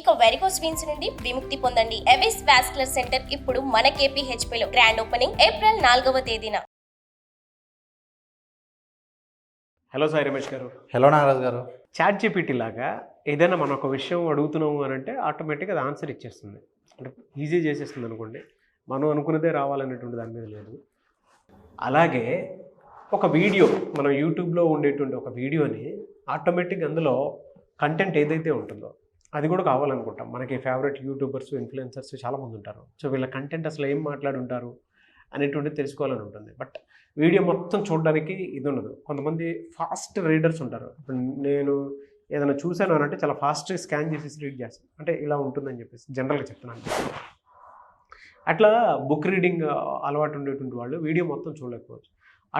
ఇక varicose veins నుండి విముక్తి పొందండి. ఎవిస్ వాస్కులర్ సెంటర్ ఇప్పుడు మన KPHP లో గ్రాండ్ ఓపెనింగ్ ఏప్రిల్ 4వ తేదీన. హలో సాయి రమేష్ గారు. హలో నాగరాజ్ గారు. ChatGPT లాగా ఏదైనా మనం ఒక విషయం అడుగుతున్నాము అని అంటే ఆటోమేటిక్గా అది ఆన్సర్ ఇచ్చేస్తుంది, అంటే ఈజీ చేసేస్తుంది అనుకోండి. మనం అనుకున్నదే రావాలనేటువంటి దాని మీద లేదు. అలాగే ఒక వీడియో మనం యూట్యూబ్లో ఉండేటువంటి ఒక వీడియోని ఆటోమేటిక్గా అందులో కంటెంట్ ఏదైతే ఉంటుందో అది కూడా కావాలనుకుంటాం. మనకి ఫేవరెట్ యూట్యూబర్స్, ఇన్ఫ్లుయెన్సర్స్ చాలామంది ఉంటారు. సో వీళ్ళ కంటెంట్ అసలు ఏం మాట్లాడుంటారు అనేటువంటిది తెలుసుకోవాలని ఉంటుంది. బట్ వీడియో మొత్తం చూడడానికి ఇది ఉండదు. కొంతమంది ఫాస్ట్ రీడర్స్ ఉంటారు. ఇప్పుడు నేను ఏదైనా చూశాను అని అంటే చాలా ఫాస్ట్గా స్కాన్ చేసేసి రీడ్ చేస్తాను, అంటే ఇలా ఉంటుందని చెప్పేసి జనరల్గా చెప్తున్నాను. అట్లా బుక్ రీడింగ్ అలవాటు ఉండేటువంటి వాళ్ళు వీడియో మొత్తం చూడలేకపోవచ్చు.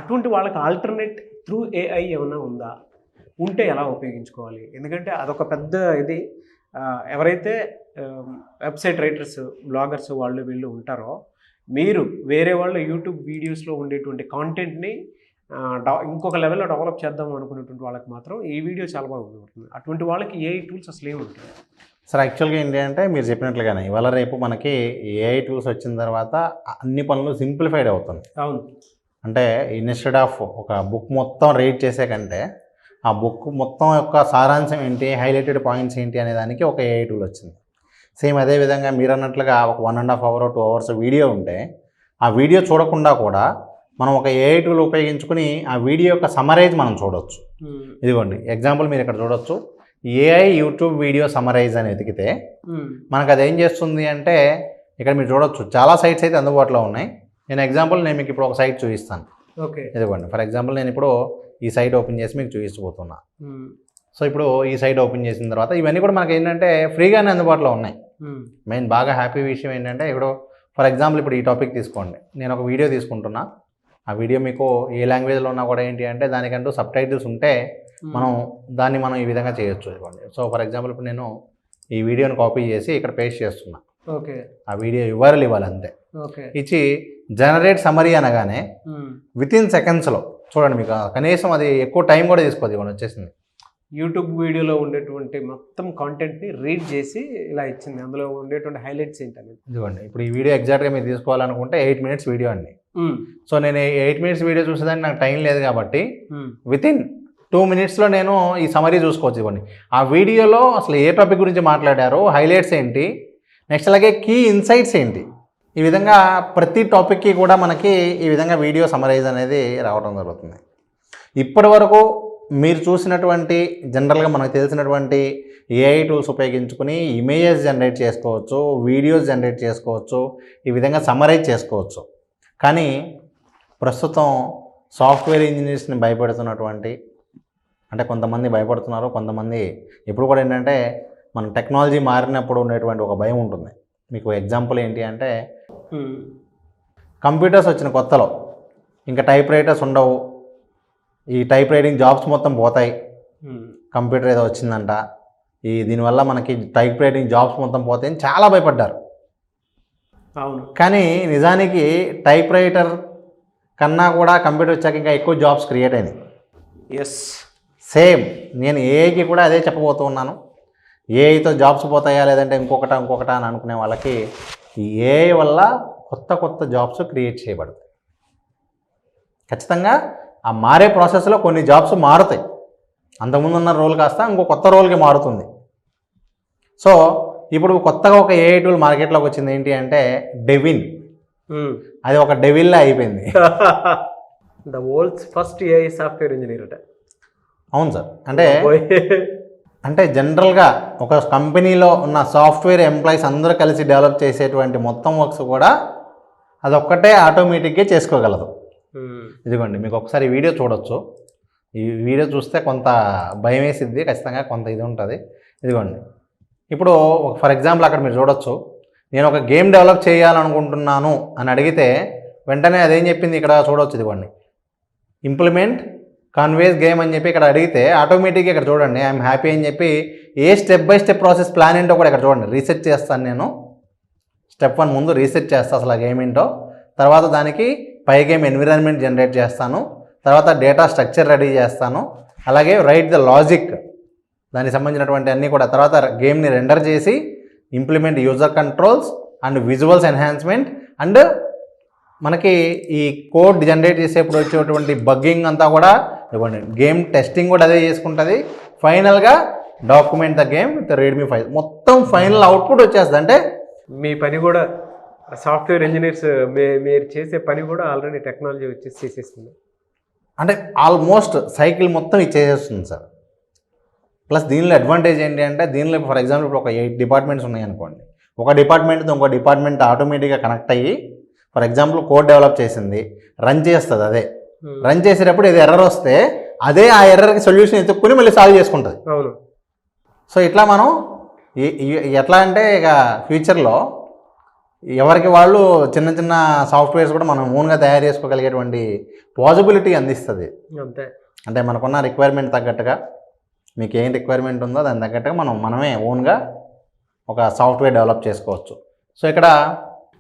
అటువంటి వాళ్ళకి ఆల్టర్నేట్ త్రూ AI ఏమైనా ఉందా, ఉంటే ఎలా ఉపయోగించుకోవాలి? ఎందుకంటే అదొక పెద్ద ఇది. ఎవరైతే వెబ్సైట్ రైటర్స్, బ్లాగర్స్ వాళ్ళు వీళ్ళు ఉంటారో, మీరు వేరే వాళ్ళు యూట్యూబ్ వీడియోస్లో ఉండేటువంటి కాంటెంట్ని ఇంకొక లెవెల్లో డెవలప్ చేద్దాం అనుకునేటువంటి వాళ్ళకి మాత్రం ఈ వీడియో చాలా బాగా ఉపయోగపడుతుంది. అటువంటి వాళ్ళకి AI టూల్స్ అసలు ఏమి ఉంటాయి? సార్ యాక్చువల్గా ఏంటి అంటే మీరు చెప్పినట్లుగానే ఇవాళ రేపు మనకి AI టూల్స్ వచ్చిన తర్వాత అన్ని పనులు సింప్లిఫైడ్ అవుతుంది. అవును. అంటే ఇన్స్టెడ్ ఆఫ్ ఒక బుక్ మొత్తం రీడ్ చేసే కంటే ఆ బుక్ మొత్తం యొక్క సారాంశం ఏంటి, హైలైటెడ్ పాయింట్స్ ఏంటి అనే దానికి ఒక AI టూల్ వచ్చింది. సేమ్ అదేవిధంగా మీరు అన్నట్లుగా ఒక 1.5 hour 2 hours వీడియో ఉంటే ఆ వీడియో చూడకుండా కూడా మనం ఒక AI టూల్ ఉపయోగించుకుని ఆ వీడియో యొక్క సమరైజ్ మనం చూడవచ్చు. ఇదిగోండి ఎగ్జాంపుల్ మీరు ఇక్కడ చూడొచ్చు. AI యూట్యూబ్ వీడియో సమరైజ్ అని వెతికితే మనకు అది ఏం చేస్తుంది అంటే ఇక్కడ మీరు చూడొచ్చు చాలా సైట్స్ అయితే అందుబాటులో ఉన్నాయి. నేను మీకు ఇప్పుడు ఒక సైట్ చూపిస్తాను. ఓకే, ఇదిగోండి ఫర్ ఎగ్జాంపుల్ నేను ఇప్పుడు ఈ సైట్ ఓపెన్ చేసి మీకు చూపించబోతున్నా. సో ఇప్పుడు ఈ సైట్ ఓపెన్ చేసిన తర్వాత ఇవన్నీ కూడా మనకి ఏంటంటే ఫ్రీగానే అందుబాటులో ఉన్నాయి. మెయిన్ బాగా హ్యాపీ విషయం ఏంటంటే ఇప్పుడు ఫర్ ఎగ్జాంపుల్ ఇప్పుడు ఈ టాపిక్ తీసుకోండి. నేను ఒక వీడియో తీసుకుంటున్నా. ఆ వీడియో మీకు ఏ లాంగ్వేజ్లో ఉన్నా కూడా ఏంటి అంటే దానికంటూ సబ్ టైటిల్స్ ఉంటే మనం ఈ విధంగా చేయొచ్చు. ఇవ్వండి. సో ఫర్ ఎగ్జాంపుల్ ఇప్పుడు నేను ఈ వీడియోని కాపీ చేసి ఇక్కడ పేస్ట్ చేస్తున్నా. ఓకే, ఆ వీడియో URL ఇవ్వాలి అంతే. ఓకే, ఇచ్చి జనరేట్ సమరీ అనగానే వితిన్ సెకండ్స్లో చూడండి, మీకు కనీసం అది ఎక్కువ టైం కూడా తీసుకోదు. ఇవ్వండి వచ్చేసింది. యూట్యూబ్ వీడియోలో ఉండేటువంటి మొత్తం కాంటెంట్ని రీడ్ చేసి ఇలా ఇచ్చింది. అందులో ఉండేటువంటి హైలైట్స్ ఏంటనేది ఇదిగోండి. ఇప్పుడు ఈ వీడియో ఎగ్జాక్ట్గా మీరు తీసుకోవాలనుకుంటే 8 minutes వీడియో అండి. సో నేను 8 minutes వీడియో చూసేదానికి నాకు టైం లేదు కాబట్టి వితిన్ 2 minutesలో నేను ఈ సమరీ చూసుకోవచ్చు. ఇవ్వండి ఆ వీడియోలో అసలు ఏ టాపిక్ గురించి మాట్లాడారో, హైలైట్స్ ఏంటి, నెక్స్ట్ అలాగే కీ ఇన్సైట్స్ ఏంటి, ఈ విధంగా ప్రతి టాపిక్కి కూడా మనకి ఈ విధంగా వీడియో సమరైజ్ అనేది రావడం జరుగుతుంది. ఇప్పటి వరకు మీరు చూసినటువంటి జనరల్గా మనకు తెలిసినటువంటి AI టూల్స్ ఉపయోగించుకుని ఇమేజెస్ జనరేట్ చేసుకోవచ్చు, వీడియోస్ జనరేట్ చేసుకోవచ్చు, ఈ విధంగా సమరైజ్ చేసుకోవచ్చు. కానీ ప్రస్తుతం సాఫ్ట్వేర్ ఇంజనీర్స్ని భయపెడుతున్నటువంటి, అంటే కొంతమంది భయపడుతున్నారు, కొంతమంది ఇప్పుడు కూడా ఏంటంటే మన టెక్నాలజీ మారినప్పుడు ఉండేటువంటి ఒక భయం ఉంటుంది. మీకు ఎగ్జాంపుల్ ఏంటి అంటే కంప్యూటర్స్ వచ్చిన కొత్తలో ఇంకా టైప్ రైటర్స్ ఉండవు, ఈ టైప్ రైటింగ్ జాబ్స్ మొత్తం పోతాయి, కంప్యూటర్ ఏదో వచ్చిందంట, దీనివల్ల మనకి టైప్ రైటింగ్ జాబ్స్ మొత్తం పోతాయని చాలా భయపడ్డారు. అవును. కానీ నిజానికి టైప్ రైటర్ కన్నా కూడా కంప్యూటర్ వచ్చాక ఇంకా ఎక్కువ జాబ్స్ క్రియేట్ అయినాయి. ఎస్, సేమ్ నేను AIకి కూడా అదే చెప్పబోతూ ఉన్నాను. AIతో జాబ్స్ పోతాయా లేదంటే ఇంకొకట అని అనుకునే వాళ్ళకి ఈ AI వల్ల కొత్త జాబ్స్ క్రియేట్ చేయబడతాయి. ఖచ్చితంగా ఆ మారే ప్రాసెస్లో కొన్ని జాబ్స్ మారుతాయి. అంతకుముందు ఉన్న రోల్ కాస్త ఇంకో కొత్త రోల్కి మారుతుంది. సో ఇప్పుడు కొత్తగా ఒక AI టూల్ మార్కెట్లోకి వచ్చింది. ఏంటి అంటే డెవిన్. అది ఒక డెవిల్లా అయిపోయింది. The world's first AI software engineer అట. అవును సార్. అంటే జనరల్గా ఒక కంపెనీలో ఉన్న సాఫ్ట్వేర్ ఎంప్లాయీస్ అందరూ కలిసి డెవలప్ చేసేటువంటి మొత్తం వర్క్స్ కూడా అదొక్కటే ఆటోమేటిక్గా చేసుకోగలదు. ఇదిగోండి మీకు ఒకసారి ఈ వీడియో చూడొచ్చు. ఈ వీడియో చూస్తే కొంత భయం వేసిద్ది, ఖచ్చితంగా కొంత ఇది ఉంటుంది. ఇదిగోండి ఇప్పుడు ఫర్ ఎగ్జాంపుల్ అక్కడ మీరు చూడొచ్చు. నేను ఒక గేమ్ డెవలప్ చేయాలనుకుంటున్నాను అని అడిగితే వెంటనే అదేం చెప్పింది ఇక్కడ చూడవచ్చు. ఇదిగోండి ఇంప్లిమెంట్ కన్వేస్ గేమ్ అని చెప్పి ఇక్కడ అడిగితే ఆటోమేటిక్గా ఇక్కడ చూడండి ఐఎమ్ హ్యాపీ అని చెప్పి a step by step process plan ఏంటో కూడా ఇక్కడ చూడండి రీసెర్చ్ చేస్తాను. నేను స్టెప్ 1 ముందు రీసెర్చ్ చేస్తాను అసలు ఆ గేమ్ ఏంటో, తర్వాత దానికి పై గేమ్ ఎన్విరాన్మెంట్ జనరేట్ చేస్తాను, తర్వాత డేటా స్ట్రక్చర్ రెడీ చేస్తాను, అలాగే రైట్ ద లాజిక్ దానికి సంబంధించినటువంటి అన్నీ కూడా, తర్వాత గేమ్ని రెండర్ చేసి implement user controls and visuals enhancement and మనకి ఈ కోడ్ జనరేట్ చేసేప్పుడు వచ్చేటువంటి బగ్గింగ్ అంతా కూడా ఇవ్వండి, గేమ్ టెస్టింగ్ కూడా అదే చేసుకుంటుంది. ఫైనల్గా document the game with Redmi 5 మొత్తం ఫైనల్ అవుట్పుట్ వచ్చేస్తుంది. అంటే మీ పని కూడా సాఫ్ట్వేర్ ఇంజనీర్స్ మీరు చేసే పని కూడా ఆల్రెడీ టెక్నాలజీ వచ్చేసి చేసేస్తుంది. అంటే ఆల్మోస్ట్ సైకిల్ మొత్తం ఇచ్చేసేస్తుంది సార్. ప్లస్ దీనిలో అడ్వాంటేజ్ ఏంటి అంటే దీనిలో ఫర్ ఎగ్జాంపుల్ ఇప్పుడు ఒక 8 డిపార్ట్మెంట్స్ ఉన్నాయనుకోండి, ఒక డిపార్ట్మెంట్తో ఇంకో డిపార్ట్మెంట్ ఆటోమేటిక్గా కనెక్ట్ అయ్యి ఫర్ ఎగ్జాంపుల్ కోడ్ డెవలప్ చేసింది, రన్ చేస్తుంది. అదే రన్ చేసేటప్పుడు ఏదో ఎర్రర్ వస్తే అదే ఆ ఎర్రర్కి సొల్యూషన్ ఎత్తుక్కుని మళ్ళీ సాల్వ్ చేసుకుంటుంది. అవును. సో ఇట్లా మనం ఎట్లా అంటే ఇక ఫ్యూచర్లో ఎవరికి వాళ్ళు చిన్న చిన్న సాఫ్ట్వేర్స్ కూడా మనం ఓన్గా తయారు చేసుకోగలిగేటువంటి పాసిబిలిటీ అందిస్తుంది. అంతే. అంటే మనకున్న రిక్వైర్మెంట్ తగ్గట్టుగా మీకు ఏం రిక్వైర్మెంట్ ఉందో దాని తగ్గట్టుగా మనమే ఓన్గా ఒక సాఫ్ట్వేర్ డెవలప్ చేసుకోవచ్చు. సో ఇక్కడ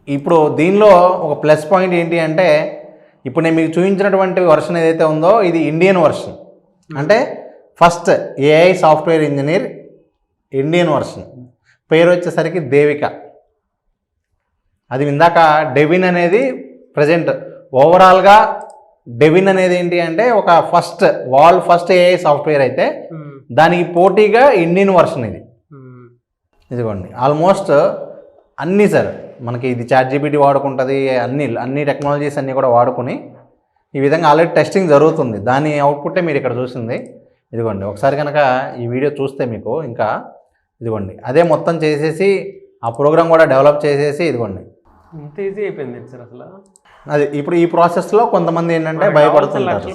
ఇప్పుడు దీనిలో ఒక ప్లస్ పాయింట్ ఏంటి అంటే ఇప్పుడు నేను మీకు చూపించినటువంటి వర్షన్ ఏదైతే ఉందో ఇది ఇండియన్ వర్షన్. అంటే first AI software engineer Indian version, పేరు వచ్చేసరికి దేవిక. అది ఇందాక డెవిన్ అనేది ప్రజెంట్ ఓవరాల్గా డెవిన్ అనేది ఏంటి అంటే ఒక ఫస్ట్ ఏఐ సాఫ్ట్వేర్ అయితే దానికి పోటీగా ఇండియన్ వర్షన్ ఇది. ఇదిగోండి ఆల్మోస్ట్ అన్నీ సార్ మనకి ఇది ChatGPT వాడుకుంటుంది, అన్ని టెక్నాలజీస్ అన్నీ కూడా వాడుకుని ఈ విధంగా ఆల్రెడీ టెస్టింగ్ జరుగుతుంది. దాని అవుట్పుట్టే మీరు ఇక్కడ చూసింది. ఇదిగోండి ఒకసారి కనుక ఈ వీడియో చూస్తే మీకు ఇంకా ఇదిగోండి అదే మొత్తం చేసేసి ఆ ప్రోగ్రామ్ కూడా డెవలప్ చేసేసి ఇదిగోండి ఇంత ఈజీ అయిపోయింది సార్ అసలు. అది ఇప్పుడు ఈ ప్రాసెస్లో కొంతమంది ఏంటంటే భయపడుతున్నారు.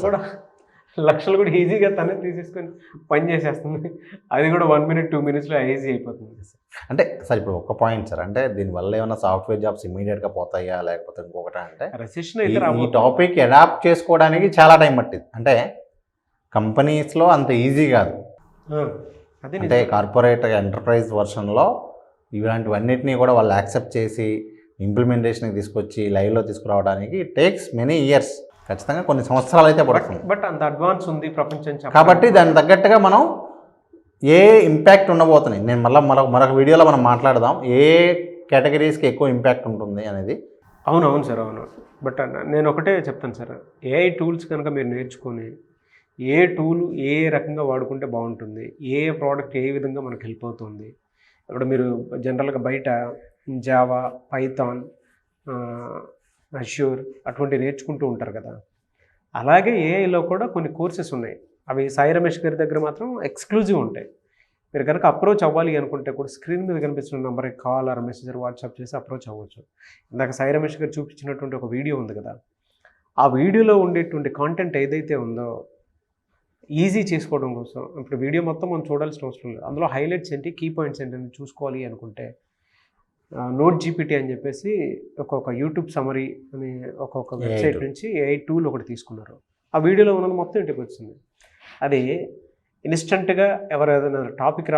లక్షలు కూడా ఈజీగా తనే తీసేసుకొని పని చేసేస్తుంది. అది కూడా 1 minute 2 minutesలో ఈజీ అయిపోతుంది. అంటే సార్ ఇప్పుడు ఒక పాయింట్ సార్, అంటే దీనివల్ల ఏమైనా సాఫ్ట్వేర్ జాబ్స్ ఇమీడియట్గా పోతాయా లేకపోతే ఇంకొకటి అంటే ఈ టాపిక్ అడాప్ట్ చేసుకోవడానికి చాలా టైం పట్టింది. అంటే కంపెనీస్లో అంత ఈజీ కాదు. అంటే కార్పొరేట్ ఎంటర్ప్రైజ్ వర్షన్లో ఇలాంటివన్నిటినీ కూడా వాళ్ళు యాక్సెప్ట్ చేసి ఇంప్లిమెంటేషన్కి తీసుకొచ్చి లైవ్లో తీసుకురావడానికి టేక్స్ మెనీ ఇయర్స్, ఖచ్చితంగా కొన్ని సంవత్సరాలు అయితే పడుతుంది. బట్ అంత అడ్వాన్స్ ఉంది ప్రపంచం కాబట్టి దానికి తగ్గట్టుగా మనం ఏ ఇంపాక్ట్ ఉండబోతున్నాయి నేను మరొక వీడియోలో మనం మాట్లాడదాం ఏ కేటగిరీస్కి ఎక్కువ ఇంపాక్ట్ ఉంటుంది అనేది. అవునవును సార్, అవును. బట్ నేను ఒకటే చెప్తాను సార్, ఏఐ టూల్స్ కనుక మీరు నేర్చుకొని ఏ టూల్ ఏ రకంగా వాడుకుంటే బాగుంటుంది, ఏ ప్రోడక్ట్ ఏ విధంగా మనకు హెల్ప్ అవుతుంది. ఇప్పుడు మీరు జనరల్గా బయట జావా, పైథాన్, అష్యూర్ అటువంటి నేర్చుకుంటూ ఉంటారు కదా, అలాగే ఏఐలో కూడా కొన్ని కోర్సెస్ ఉన్నాయి. అవి సాయి రమేష్ గారి దగ్గర మాత్రం ఎక్స్క్లూజివ్ ఉంటాయి. మీరు కనుక అప్రోచ్ అవ్వాలి అనుకుంటే కూడా స్క్రీన్ మీద కనిపిస్తున్న నెంబర్కి కాల్ ఆర్ మెసేజ్ వాట్సాప్ చేసి అప్రోచ్ అవ్వచ్చు. ఇందాక సాయి రమేష్ గారు చూపించినటువంటి ఒక వీడియో ఉంది కదా, ఆ వీడియోలో ఉండేటువంటి కాంటెంట్ ఏదైతే ఉందో ఈజీ చేసుకోవడం కోసం ఇప్పుడు వీడియో మొత్తం మనం చూడాల్సిన అవసరం లేదు. అందులో హైలైట్స్ ఏంటి, కీ పాయింట్స్ ఏంటి అని చూసుకోవాలి అనుకుంటే నోట్ జీపీటీ అని చెప్పేసి ఒక్కొక్క యూట్యూబ్ సమరీ అని ఒక్కొక్క వెబ్సైట్ నుంచి ఏఐ టూల్ ఒకటి తీసుకున్నారు. ఆ వీడియోలో ఉన్నది మొత్తం ఇంటికి వచ్చింది. అది ఇన్స్టెంట్గా ఎవరు ఏదైనా టాపిక్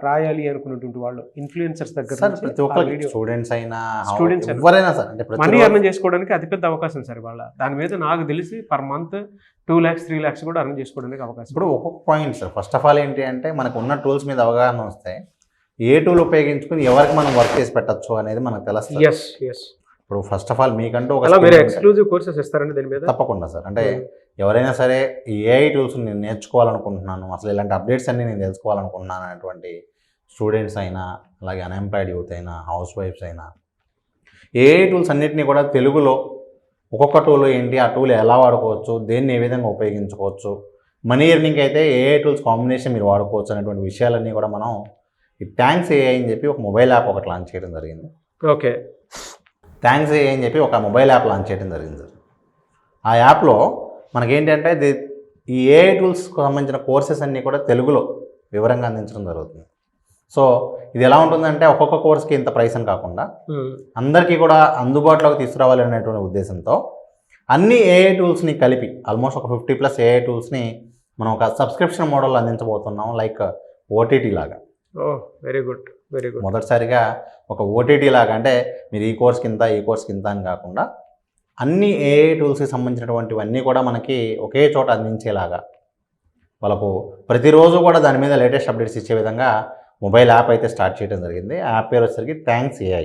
రాయాలి అనుకున్నటువంటి వాళ్ళు ఇన్ఫ్లుయెన్సర్స్ దగ్గర స్టూడెంట్స్ ఎవరైనా సార్ మనీ ఎర్న్ చేసుకోవడానికి అతిపెద్ద అవకాశం సార్ వాళ్ళ. దాని మీద నాకు తెలిసి పర్ మంత్ 2 lakhs 3 lakhs కూడా ఎర్న్ చేసుకోవడానికి అవకాశం. ఇప్పుడు ఒక్కొక్క point sir, first of all ఏంటి అంటే మనకు ఉన్న టూల్స్ మీద అవగాహన వస్తే ఏ టూల్ ఉపయోగించుకుని ఎవరికి మనం వర్క్ చేసి పెట్టచ్చు అనేది మనకు తెలుస్తుంది. ఇప్పుడు ఫస్ట్ ఆఫ్ ఆల్ మీకంటూ ఒక ఎక్స్క్లూజివ్ కోర్సెస్ ఇస్తారండి దీని మీద? తప్పకుండా సార్. అంటే ఎవరైనా సరే ఈ ఏఐ టూల్స్ నేను నేర్చుకోవాలనుకుంటున్నాను, అసలు ఇలాంటి అప్డేట్స్ అన్నీ నేను తెలుసుకోవాలనుకుంటున్నాను అనేటువంటి స్టూడెంట్స్ అయినా, అలాగే అన్ఎంప్లాయిడ్ యూత్ అయినా, హౌస్ వైఫ్స్ అయినా, ఏఐ టూల్స్ అన్నిటినీ కూడా తెలుగులో ఒక్కొక్క టూల్ ఏంటి, ఆ టూల్ ఎలా వాడుకోవచ్చు, దేన్ని ఏ విధంగా ఉపయోగించుకోవచ్చు, మనీ ఎర్నింగ్ అయితే ఏఐ టూల్స్ కాంబినేషన్ మీరు వాడుకోవచ్చు అనేటువంటి విషయాలన్నీ కూడా మనం ఈ థ్యాంక్స్ ఏఐ అని చెప్పి ఒక మొబైల్ యాప్ ఒకటి లాంచ్ చేయడం జరిగింది. ఓకే, థ్యాంక్స్ ఏఐ అని చెప్పి ఒక మొబైల్ యాప్ లాంచ్ చేయడం జరిగింది సార్. ఆ యాప్లో మనకేంటంటే ఈ ఏఐ టూల్స్కి సంబంధించిన కోర్సెస్ అన్నీ కూడా తెలుగులో వివరంగా అందించడం జరుగుతుంది. సో ఇది ఎలా ఉంటుందంటే ఒక్కొక్క కోర్స్కి ఇంత ప్రైస్ అని కాకుండా అందరికీ కూడా అందుబాటులోకి తీసుకురావాలి అనేటువంటి ఉద్దేశంతో అన్ని ఏఐ టూల్స్ని కలిపి ఆల్మోస్ట్ ఒక 50+ ఏఐ టూల్స్ని మనం ఒక సబ్స్క్రిప్షన్ మోడల్లో అందించబోతున్నాం, లైక్ ఓటీటీ లాగా. Very good, very good. మొదటిసారిగా ఒక ఓటీటీ లాగా, అంటే మీరు ఈ కోర్స్కి ఇంత ఈ కోర్స్కి ఇంత అని కాకుండా అన్ని ఏఐ టూల్స్కి సంబంధించినటువంటివన్నీ కూడా మనకి ఒకే చోట అందించేలాగా వాళ్ళకు ప్రతిరోజు కూడా దాని మీద లేటెస్ట్ అప్డేట్స్ ఇచ్చే విధంగా మొబైల్ యాప్ అయితే స్టార్ట్ చేయడం జరిగింది. ఆ యాప్ పేరు వచ్చేసరికి థ్యాంక్స్ ఏఐ.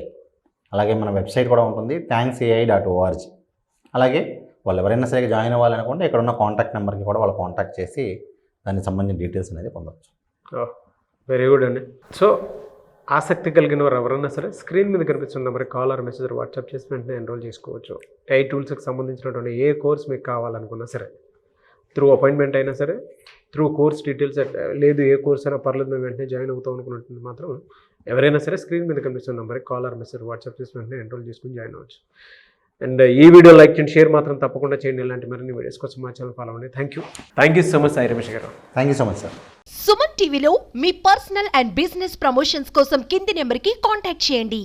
అలాగే మన వెబ్సైట్ కూడా ఉంటుంది thanksai.org. అలాగే వాళ్ళు ఎవరైనా సరే జాయిన్ అవ్వాలనుకుంటే ఇక్కడ ఉన్న కాంటాక్ట్ నెంబర్కి కూడా వాళ్ళు కాంటాక్ట్ చేసి దానికి సంబంధించిన డీటెయిల్స్ అనేది పొందవచ్చు. వెరీ గుడ్ అండి. సో ఆసక్తి కలిగిన వారు ఎవరన్నా సరే స్క్రీన్ మీద కనిపిస్తున్న నెంబర్కి కాల్ ఆర్ మెసేజ్ వాట్సాప్ చేసి వెంటనే ఎన్రోల్ చేసుకోవచ్చు. AI టూల్స్కి సంబంధించినటువంటి ఏ కోర్స్ మీకు కావాలనుకున్నా సరే, త్రూ అపాయింట్మెంట్ అయినా సరే, త్రూ కోర్స్ డీటెయిల్స్ లేదు ఏ కోర్స్ అయినా పర్లేదు మేము వెంటనే జాయిన్ అవుతాం అనుకున్నట్టు మాత్రం ఎవరైనా సరే స్క్రీన్ మీద కనిపిస్తున్న నెంబర్కి కాల్ ఆర్ మెసేజ్ వాట్సాప్ చేసి వెంటనే ఎన్రోల్ చేసుకుని జాయిన్ అవ్వచ్చు. అండ్ ఈ వీడియో లైక్ చేయండి, షేర్ మాత్రం తప్పకుండా చేయండి. ఇలాంటి మరిన్ని వీడియోస్ కోసం మా ఛానల్ ఫాలో అవ్వండి. Thank you so much Sai Ramesh garu. Thank you so much sir. Suman టీవీలో మీ పర్సనల్ అండ్ బిజినెస్ ప్రమోషన్స్ కోసం కింది నెంబర్కి కాంటాక్ట్ చేయండి.